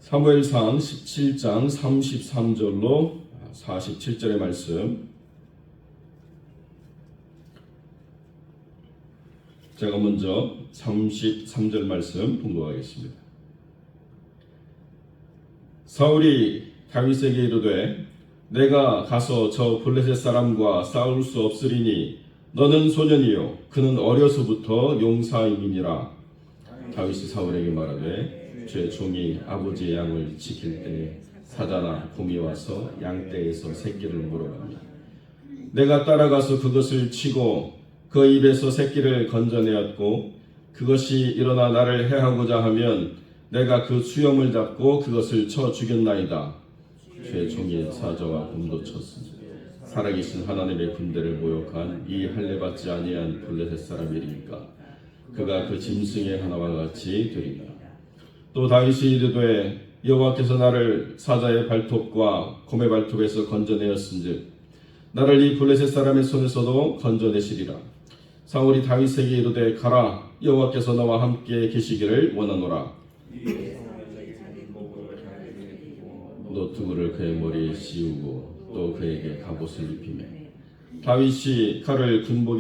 사무엘상 17장 33절로 47절의 말씀, 제가 먼저 33절 말씀 봉독하겠습니다. 사울이 다윗에게 이르되 내가 가서 저 블레셋 사람과 싸울 수 없으리니 너는 소년이요 그는 어려서부터 용사임이니라. 다윗이 사울에게 말하되 제 종이 아버지의 양을 지킬 때에 사자나 곰이 와서 양떼에서 새끼를 물어갑니다. 내가 따라가서 그것을 치고 그 입에서 새끼를 건져내었고 그것이 일어나 나를 해하고자 하면 내가 그 수염을 잡고 그것을 쳐 죽였나이다. 제 종이 사자와 곰도 쳤으니 살아계신 하나님의 군대를 모욕한 이 할례받지 아니한 블레셋 사람이리니까 그가 그 짐승의 하나와 같이 되리라. 또 다윗이 이르되 여호와께서 나를 사자의 발톱과 곰의 발톱에서 건져내었은즉 나를 이 블레셋 사람의 손에서도 건져내시리라. 사울이 다윗에게 이르되 가라, 여호와께서 너와 함께 계시기를 원하노라. 노트구를 그의 머리에 씌우고 또 그에게 갑옷을 입히매 다윗이 칼을 군복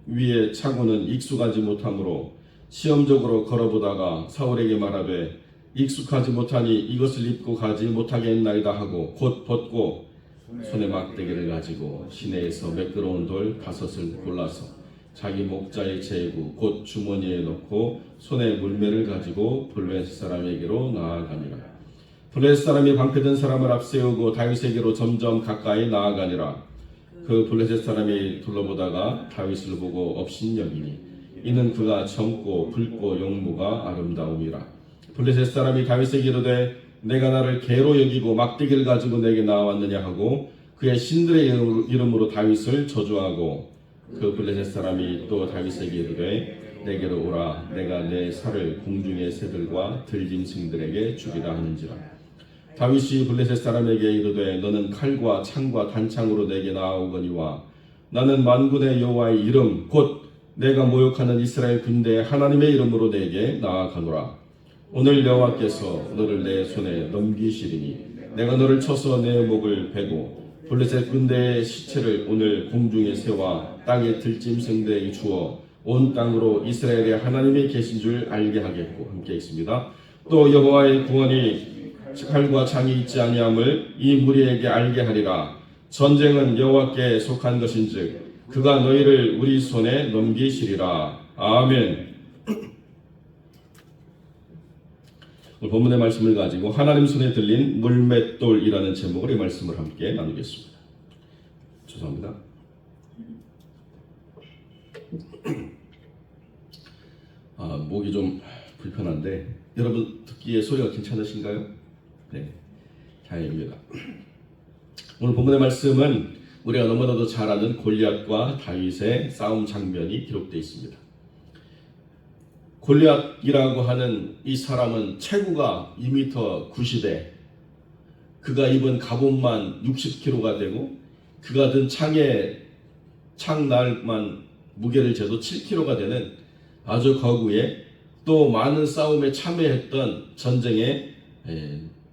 위에 차고는 익숙하지 못하므로 시험적으로 걸어보다가 사울에게 말하되 익숙하지 못하니 이것을 입고 가지 못하겠나이다 하고 곧 벗고 손에 막대기를 가지고 시내에서 매끄러운 돌 5을 골라서 자기 목자의 제구 곧 주머니에 넣고 손에 물매를 가지고 블레셋 사람에게로 나아가니라. 블레셋 사람이 방패든 사람을 앞세우고 다윗에게로 점점 가까이 나아가니라. 그 블레셋 사람이 둘러보다가 다윗을 보고 업신여기니 이는 그가 젊고 붉고 용모가 아름다움이라. 블레셋 사람이 다윗에게 이르되 내가 나를 개로 여기고 막대기를 가지고 내게 나왔느냐 하고 그의 신들의 이름으로 다윗을 저주하고 그 블레셋 사람이 또 다윗에게 이르되 내게로 오라, 내가 내 살을 공중의 새들과 들짐승들에게 주리라 하는지라. 다윗이 블레셋 사람에게 이르되 너는 칼과 창과 단창으로 내게 나아오거니와 나는 만군의 여호와의 이름 곧 내가 모욕하는 이스라엘 군대의 하나님의 이름으로 내게 나아가노라. 오늘 여호와께서 너를 내 손에 넘기시리니 내가 너를 쳐서 내 목을 베고 블레셋 군대의 시체를 오늘 공중의 새와 땅의 들짐승들에게 주어 온 땅으로 이스라엘의 하나님이 계신 줄 알게 하겠고. 함께 있습니다. 또 여호와의 구원이 칼과 창이 있지 아니함을 이 무리에게 알게 하리라. 전쟁은 여호와께 속한 것인즉 그가 너희를 우리 손에 넘기시리라. 아멘. 오늘 본문의 말씀을 가지고 하나님 손에 들린 물맷돌이라는 제목으로 이 말씀을 함께 나누겠습니다. 죄송합니다. 목이 좀 불편한데 여러분 듣기에 소리가 괜찮으신가요? 네, 다행입니다. 오늘 본문의 말씀은 우리가 너무나도 잘 아는 골리앗과 다윗의 싸움 장면이 기록되어 있습니다. 골리앗이라고 하는 이 사람은 체구가 2m 90에 그가 입은 갑옷만 60kg가 되고 그가 든 창날만 무게를 재도 7kg가 되는 아주 거구에 또 많은 싸움에 참여했던 전쟁의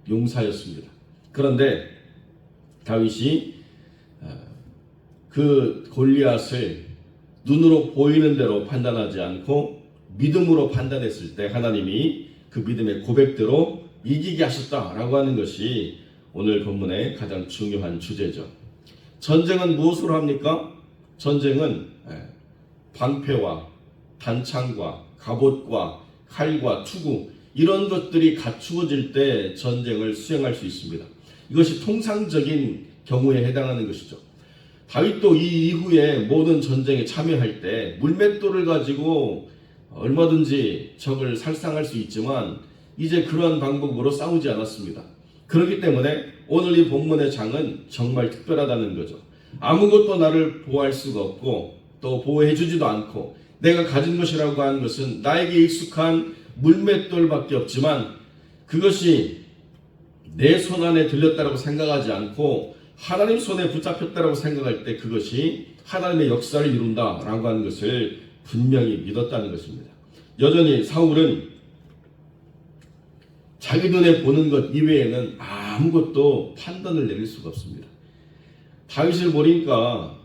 용사였습니다. 그런데 다윗이 그 골리앗을 눈으로 보이는 대로 판단하지 않고 믿음으로 판단했을 때 하나님이 그 믿음의 고백대로 이기게 하셨다라고 하는 것이 오늘 본문의 가장 중요한 주제죠. 전쟁은 무엇으로 합니까? 전쟁은 방패와 단창과 갑옷과 칼과 투구 이런 것들이 갖추어질 때 전쟁을 수행할 수 있습니다. 이것이 통상적인 경우에 해당하는 것이죠. 다윗도 이 이후에 모든 전쟁에 참여할 때 물맷돌을 가지고 얼마든지 적을 살상할 수 있지만 이제 그러한 방법으로 싸우지 않았습니다. 그렇기 때문에 오늘 이 본문의 장은 정말 특별하다는 거죠. 아무것도 나를 보호할 수가 없고 또 보호해 주지도 않고 내가 가진 것이라고 하는 것은 나에게 익숙한 물맷돌밖에 없지만 그것이 내 손 안에 들렸다고 생각하지 않고 하나님 손에 붙잡혔다고 생각할 때 그것이 하나님의 역사를 이룬다라고 하는 것을 분명히 믿었다는 것입니다. 여전히 사울은 자기 눈에 보는 것 이외에는 아무것도 판단을 내릴 수가 없습니다. 다윗을 보니까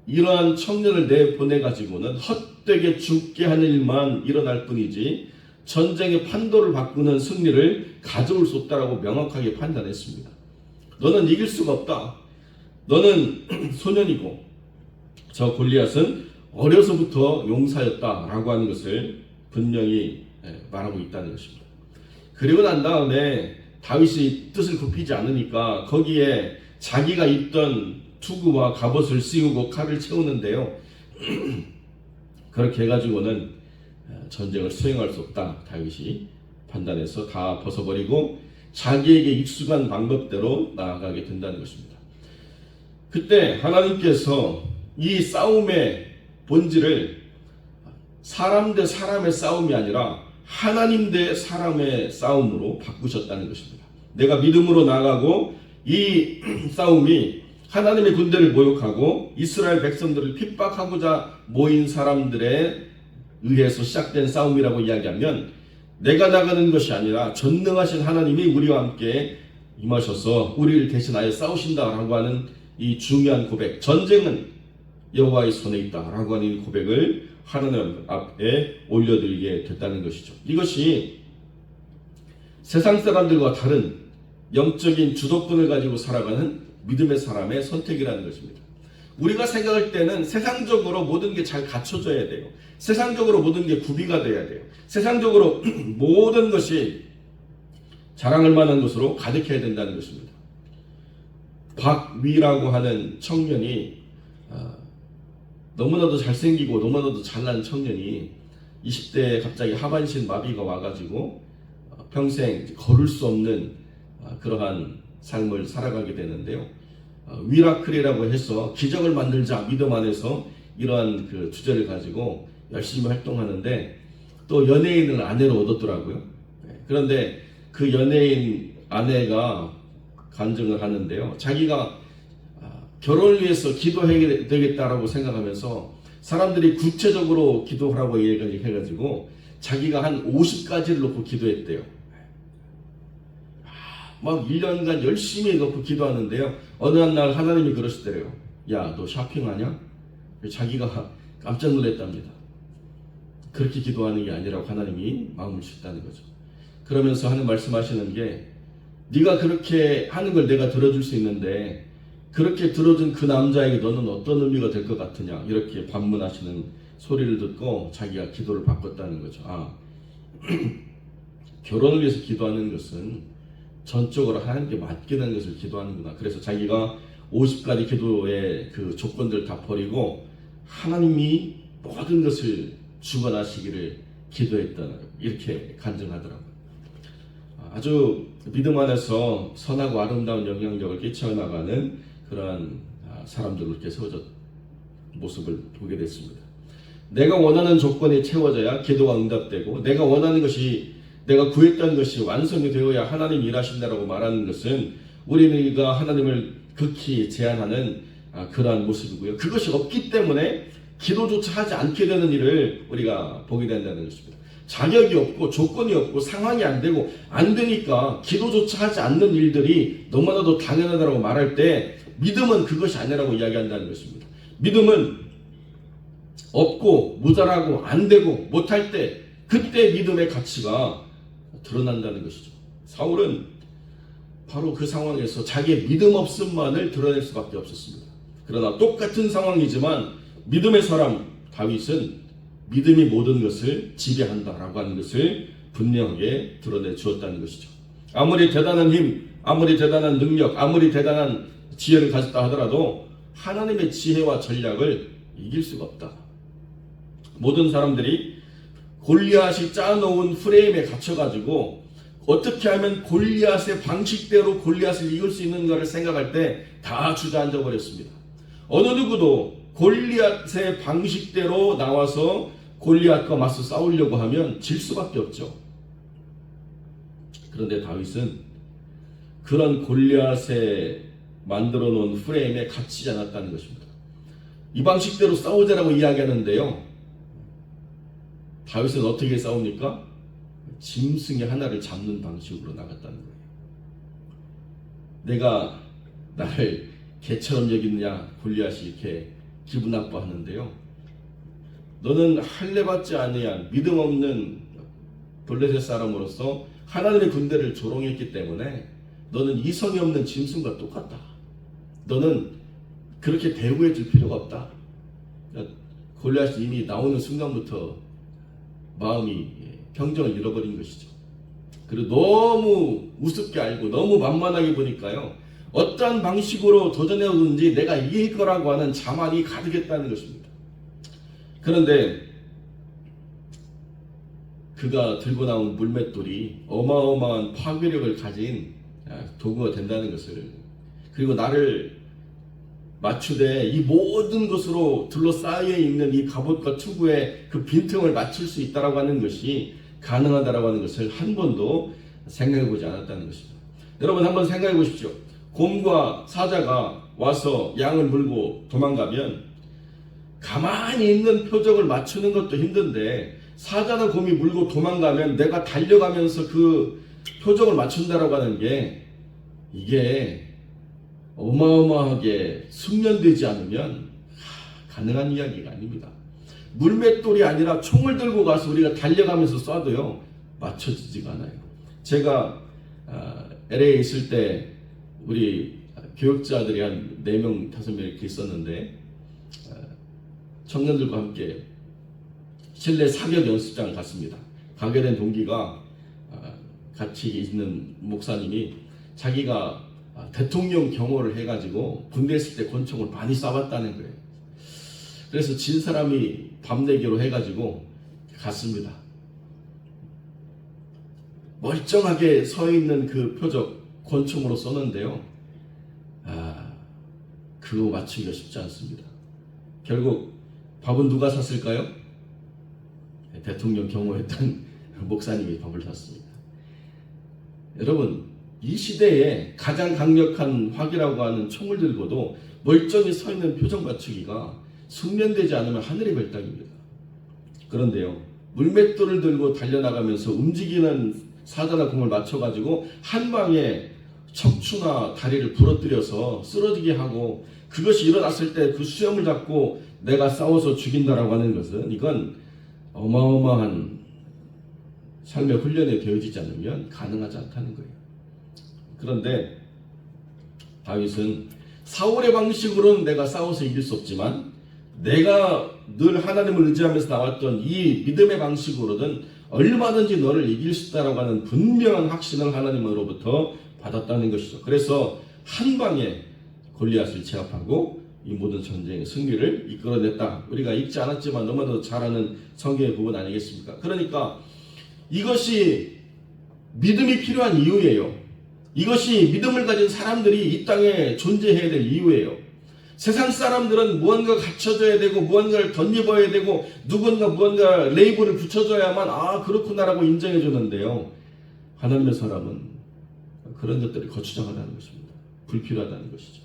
이러한 청년을 내보내가지고는 헛되게 죽게 하는 일만 일어날 뿐이지 전쟁의 판도를 바꾸는 승리를 가져올 수 없다라고 명확하게 판단했습니다. 너는 이길 수가 없다. 너는 소년이고 저 골리앗은 어려서부터 용사였다라고 하는 것을 분명히 말하고 있다는 것입니다. 그리고 난 다음에 다윗이 뜻을 굽히지 않으니까 거기에 자기가 입던 투구와 갑옷을 씌우고 칼을 채우는데요. 그렇게 해가지고는 전쟁을 수행할 수 없다. 다윗이 판단해서 다 벗어버리고 자기에게 익숙한 방법대로 나아가게 된다는 것입니다. 그때 하나님께서 이 싸움의 본질을 사람 대 사람의 싸움이 아니라 하나님 대 사람의 싸움으로 바꾸셨다는 것입니다. 내가 믿음으로 나아가고 이 싸움이 하나님의 군대를 모욕하고 이스라엘 백성들을 핍박하고자 모인 사람들에 의해서 시작된 싸움이라고 이야기하면 내가 나가는 것이 아니라 전능하신 하나님이 우리와 함께 임하셔서 우리를 대신하여 싸우신다라고 하는 이 중요한 고백, 전쟁은 여호와의 손에 있다라고 하는 이 고백을 하나님 앞에 올려드리게 됐다는 것이죠. 이것이 세상 사람들과 다른 영적인 주도권을 가지고 살아가는 믿음의 사람의 선택이라는 것입니다. 우리가 생각할 때는 세상적으로 모든 게 잘 갖춰져야 돼요. 세상적으로 모든 게 구비가 돼야 돼요. 세상적으로 모든 것이 자랑할 만한 것으로 가득해야 된다는 것입니다. 박위라고 하는 청년이 너무나도 잘생기고 너무나도 잘난 청년이 20대에 갑자기 하반신 마비가 와가지고 평생 걸을 수 없는 그러한 삶을 살아가게 되는데요. 미라클이라고 해서 기적을 만들자 믿음 안에서 이러한 그 주제를 가지고 열심히 활동하는데 또 연예인을 아내로 얻었더라고요. 그런데 그 연예인 아내가 간증을 하는데요. 자기가 결혼을 위해서 기도해야 되겠다라고 생각하면서 사람들이 구체적으로 기도하라고 얘기해가지고 자기가 한 50가지를 놓고 기도했대요. 막 1년간 열심히 놓고 기도하는데요. 어느 한 날 하나님이 그러시더래요. 야, 너 쇼핑하냐? 자기가 깜짝 놀랐답니다. 그렇게 기도하는 게 아니라고 하나님이 마음을 주셨다는 거죠. 그러면서 하는 말씀하시는 게 네가 그렇게 하는 걸 내가 들어줄 수 있는데 그렇게 들어준 그 남자에게 너는 어떤 의미가 될 것 같으냐 이렇게 반문하시는 소리를 듣고 자기가 기도를 바꿨다는 거죠. 결혼을 위해서 기도하는 것은 전적으로 하나님께 맡기는 것을 기도하는구나. 그래서 자기가 50가지 기도의 그 조건들을 다 버리고 하나님이 모든 것을 주관하시기를 기도했다. 이렇게 간증하더라고요. 아주 믿음 안에서 선하고 아름다운 영향력을 끼쳐나가는 그러한 사람들로 이렇게 세워져 모습을 보게 됐습니다. 내가 원하는 조건이 채워져야 기도가 응답되고 내가 원하는 것이 내가 구했던 것이 완성이 되어야 하나님이 일하신다라고 말하는 것은 우리가 하나님을 극히 제한하는 그러한 모습이고요. 그것이 없기 때문에 기도조차 하지 않게 되는 일을 우리가 보게 된다는 것입니다. 자격이 없고 조건이 없고 상황이 안 되고 안 되니까 기도조차 하지 않는 일들이 너무나도 당연하다고 말할 때 믿음은 그것이 아니라고 이야기한다는 것입니다. 믿음은 없고 모자라고 안 되고 못할 때 그때 믿음의 가치가 드러난다는 것이죠. 사울은 바로 그 상황에서 자기의 믿음 없음만을 드러낼 수밖에 없었습니다. 그러나 똑같은 상황이지만 믿음의 사람 다윗은 믿음이 모든 것을 지배한다라고 하는 것을 분명하게 드러내 주었다는 것이죠. 아무리 대단한 힘, 아무리 대단한 능력, 아무리 대단한 지혜를 가졌다 하더라도 하나님의 지혜와 전략을 이길 수가 없다. 모든 사람들이 골리앗이 짜놓은 프레임에 갇혀가지고 어떻게 하면 골리앗의 방식대로 골리앗을 이길 수 있는가를 생각할 때 다 주저앉아 버렸습니다. 어느 누구도 골리앗의 방식대로 나와서 골리앗과 맞서 싸우려고 하면 질 수밖에 없죠. 그런데 다윗은 그런 골리앗에 만들어 놓은 프레임에 갇히지 않았다는 것입니다. 이 방식대로 싸우자라고 이야기하는데요. 다윗은 어떻게 싸웁니까? 짐승의 하나를 잡는 방식으로 나갔다는 거예요. 내가 나를 개처럼 여기느냐 골리앗이 이렇게 기분 나빠하는데요. 너는 할례받지 아니한 믿음 없는 블레셋 사람으로서 하나님의 군대를 조롱했기 때문에 너는 이성이 없는 짐승과 똑같다. 너는 그렇게 대우해 줄 필요가 없다. 골리앗이 이미 나오는 순간부터 마음이 평정을 잃어버린 것이죠. 그리고 너무 우습게 알고 너무 만만하게 보니까요, 어떠한 방식으로 도전해오든지 내가 이길 거라고 하는 자만이 가득했다는 것입니다. 그런데 그가 들고 나온 물맷돌이 어마어마한 파괴력을 가진 도구가 된다는 것을, 그리고 나를 맞추되 이 모든 것으로 둘러싸여 있는 이 갑옷과 투구의 그 빈틈을 맞출 수 있다라고 하는 것이 가능하다라고 하는 것을 한 번도 생각해 보지 않았다는 것입니다. 여러분 한번 생각해 보십시오. 곰과 사자가 와서 양을 물고 도망가면 가만히 있는 표정을 맞추는 것도 힘든데, 사자나 곰이 물고 도망가면 내가 달려가면서 그 표정을 맞춘다라고 하는 게, 이게 어마어마하게 숙련되지 않으면 가능한 이야기가 아닙니다. 물맷돌이 아니라 총을 들고 가서 우리가 달려가면서 쏴도요 맞춰지지가 않아요. 제가 LA에 있을 때 우리 교역자들이 한 4명, 5명 이렇게 있었는데, 청년들과 함께 실내 사격 연습장을 갔습니다. 가게 된 동기가 같이 있는 목사님이 자기가 대통령 경호를 해가지고 군대 있을 때 권총을 많이 쏴봤다는 거예요. 그래서 진 사람이 밤 내기로 해가지고 갔습니다. 멀쩡하게 서 있는 그 표적 권총으로 쏘는데요, 그거 맞추기가 쉽지 않습니다. 결국 밥은 누가 샀을까요? 대통령 경호했던 목사님이 밥을 샀습니다. 여러분, 이 시대에 가장 강력한 화기라고 하는 총을 들고도 멀쩡히 서 있는 표정 맞추기가 숙련되지 않으면 하늘의 별따기입니다. 그런데요, 물맷돌을 들고 달려나가면서 움직이는 사자나 곰을 맞춰가지고 한 방에 척추나 다리를 부러뜨려서 쓰러지게 하고, 그것이 일어났을 때 그 수염을 잡고 내가 싸워서 죽인다라고 하는 것은, 이건 어마어마한 삶의 훈련에 되어지지 않으면 가능하지 않다는 거예요. 그런데 다윗은 사울의 방식으로는 내가 싸워서 이길 수 없지만, 내가 늘 하나님을 의지하면서 나왔던 이 믿음의 방식으로는 얼마든지 너를 이길 수 있다라고 하는 분명한 확신을 하나님으로부터 받았다는 것이죠. 그래서 한 방에 골리앗을 제압하고 이 모든 전쟁의 승리를 이끌어냈다. 우리가 읽지 않았지만 너무나도 잘 아는 성경의 부분 아니겠습니까? 그러니까 이것이 믿음이 필요한 이유예요. 이것이 믿음을 가진 사람들이 이 땅에 존재해야 될 이유예요. 세상 사람들은 무언가 갖춰져야 되고 무언가를 덧입어야 되고 누군가 무언가 레이블을 붙여줘야만 그렇구나라고 인정해 주는데요, 하나님의 사람은 그런 것들이 거추장하다는 것입니다. 불필요하다는 것이죠.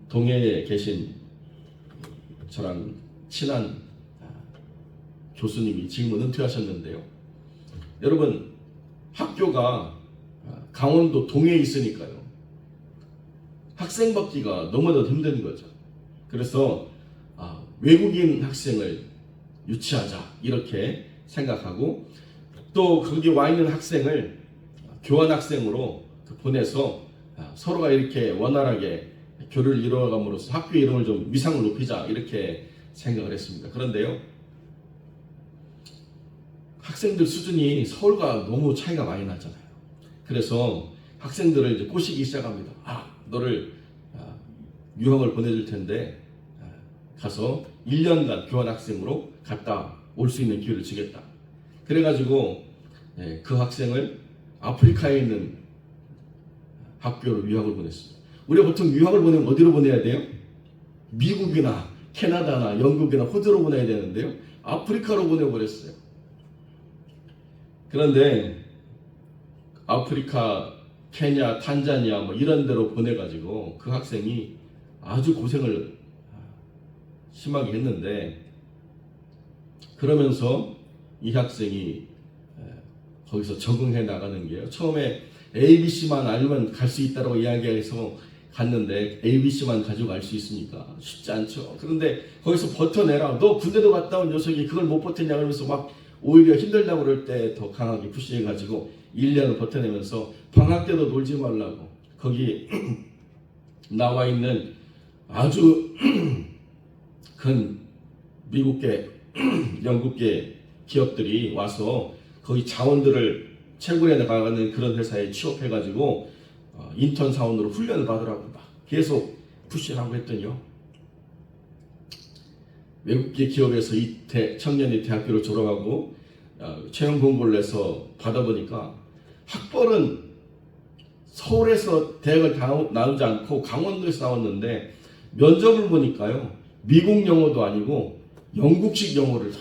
동해에 계신 저랑 친한 교수님이 지금은 은퇴하셨는데요, 여러분 학교가 강원도 동해에 있으니까요, 학생 받기가 너무나도 힘든 거죠. 그래서 외국인 학생을 유치하자 이렇게 생각하고, 또 거기 와 있는 학생을 교환 학생으로 보내서 서로가 이렇게 원활하게 교류를 이루어감으로써 학교의 이름을 좀 위상을 높이자 이렇게 생각을 했습니다. 그런데요, 학생들 수준이 서울과 너무 차이가 많이 나잖아요. 그래서 학생들을 이제 꼬시기 시작합니다. 너를 유학을 보내줄 텐데 가서 1년간 교환학생으로 갔다 올 수 있는 기회를 주겠다. 그래가지고 그 학생을 아프리카에 있는 학교로 유학을 보냈습니다. 우리가 보통 유학을 보내면 어디로 보내야 돼요? 미국이나 캐나다나 영국이나 호주로 보내야 되는데요, 아프리카로 보내버렸어요. 그런데 아프리카, 케냐, 탄자니아 이런 데로 보내가지고 그 학생이 아주 고생을 심하게 했는데, 그러면서 이 학생이 거기서 적응해 나가는 게요. 처음에 ABC만 알면 갈 수 있다고 이야기해서 갔는데 ABC만 가지고 갈 수 있습니까? 쉽지 않죠. 그런데 거기서 버텨내라. 너 군대도 갔다 온 녀석이 그걸 못 버텼냐 그러면서 막 오히려 힘들다고 그럴 때 더 강하게 푸시해가지고 1년을 버텨내면서 방학 때도 놀지 말라고 거기 나와 있는 아주 큰 미국계, 영국계 기업들이 와서 거기 자원들을 채굴해 나가는 그런 회사에 취업해가지고 인턴 사원으로 훈련을 받으라고 막 계속 푸시하고 했더니요. 외국계 기업에서 이 청년이 대학교를 졸업하고 채용 공고를 내서 받아보니까 학벌은 서울에서 대학을 나오지 않고 강원도에서 나왔는데 면접을 보니까요. 미국 영어도 아니고 영국식 영어를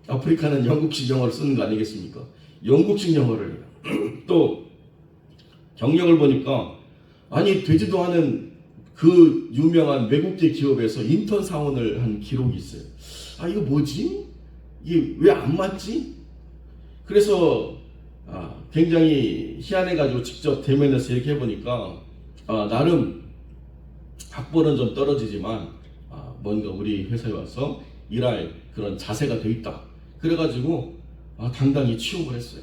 아프리카는 영국식 영어를 쓰는 거 아니겠습니까? 영국식 영어를 또 경력을 보니까 아니 되지도 않은 그 유명한 외국계 기업에서 인턴 사원을 한 기록이 있어요. 아 이거 뭐지? 이게 왜 안 맞지? 그래서 굉장히 희한해가지고 직접 대면해서 이렇게 해보니까 나름 학벌은 좀 떨어지지만 뭔가 우리 회사에 와서 일할 그런 자세가 돼 있다. 그래가지고 당당히 취업을 했어요.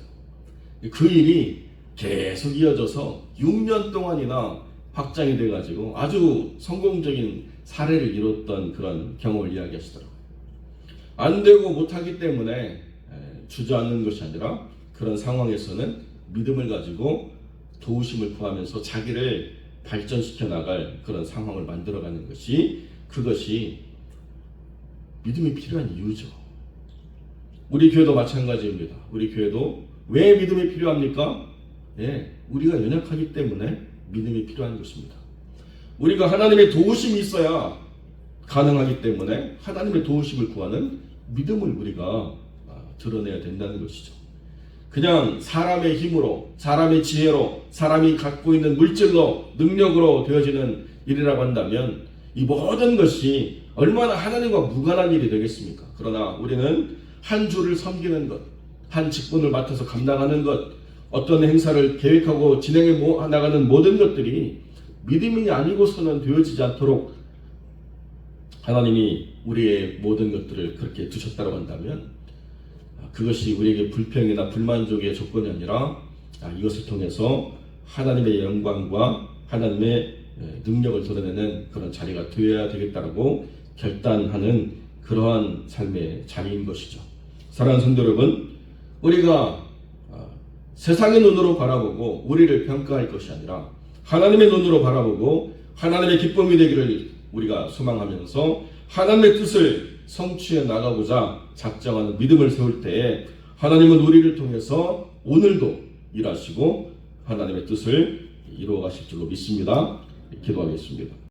그 일이 계속 이어져서 6년 동안이나 확장이 돼가지고 아주 성공적인 사례를 이뤘던 그런 경험을 이야기하시더라고요. 안 되고 못하기 때문에 주저앉는 것이 아니라 그런 상황에서는 믿음을 가지고 도우심을 구하면서 자기를 발전시켜 나갈 그런 상황을 만들어가는 것이 그것이 믿음이 필요한 이유죠. 우리 교회도 마찬가지입니다. 우리 교회도 왜 믿음이 필요합니까? 우리가 연약하기 때문에 믿음이 필요한 것입니다. 우리가 하나님의 도우심이 있어야 가능하기 때문에 하나님의 도우심을 구하는 믿음을 우리가 드러내야 된다는 것이죠. 그냥 사람의 힘으로, 사람의 지혜로, 사람이 갖고 있는 물질로, 능력으로 되어지는 일이라고 한다면 이 모든 것이 얼마나 하나님과 무관한 일이 되겠습니까? 그러나 우리는 한 주를 섬기는 것, 한 직분을 맡아서 감당하는 것, 어떤 행사를 계획하고 진행해 나가는 모든 것들이 믿음이 아니고서는 되어지지 않도록 하나님이 우리의 모든 것들을 그렇게 두셨다고 한다면 그것이 우리에게 불평이나 불만족의 조건이 아니라 이것을 통해서 하나님의 영광과 하나님의 능력을 드러내는 그런 자리가 되어야 되겠다라고 결단하는 그러한 삶의 자리인 것이죠. 사랑하는 성도 여러분, 우리가 세상의 눈으로 바라보고 우리를 평가할 것이 아니라 하나님의 눈으로 바라보고 하나님의 기쁨이 되기를 우리가 소망하면서 하나님의 뜻을 성취해 나가고자 작정하는 믿음을 세울 때에 하나님은 우리를 통해서 오늘도 일하시고 하나님의 뜻을 이루어 가실 줄로 믿습니다. 기도하겠습니다.